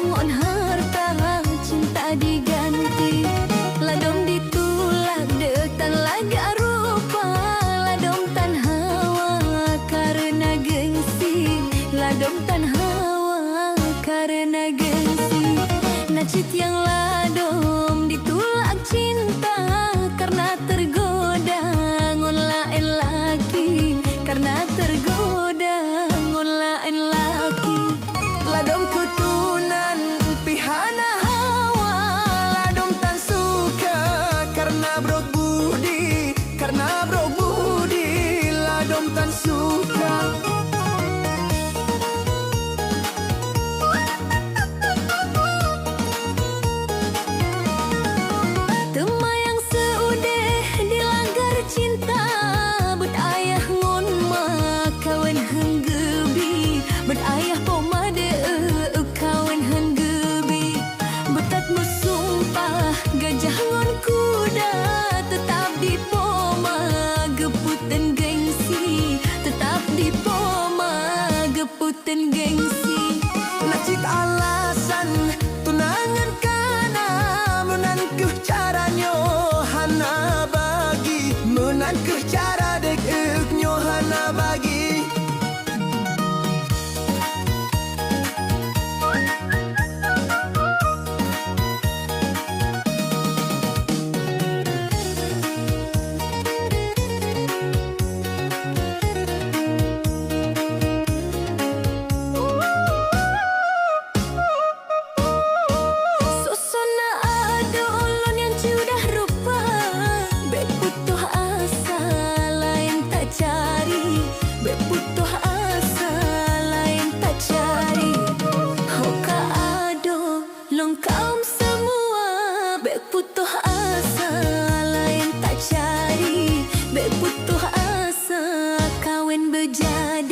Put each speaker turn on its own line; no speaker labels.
ngon harta cinta diganti. Ladom ditulak dekan laga rupa, ladom tan hawa karena gengsi, ladom tan hawa karena gengsi. Nacit yang ladom ditulak cinta karena tergoda ngon lain laki, karena tergoda ngon lain laki. Ladom kutunan pihana hawa, ladom tan suka karena brok budi, karena brok budi, ladom tan suka. Temayang seudeh dilanggar cinta, bet ayah ngon mak kawan henggebi, bet ayah pomade kawan henggebi. Betat musumpah gajah ngon kuda, tetap di poma geputen gengsi, tetap di poma geputen gengsi. Nacit alasan tunangan kana menangkuh caranya hana bagi, menangkuh cara dek nyo hana bagi. Susuna ada ulun yang sudah rupa, bek butuh asa lain tak cari, bek butuh asa lain tak cari. Hoka ado long kaum semua, bek butuh asa lain tak cari, bek butuh asa kawin bejadi.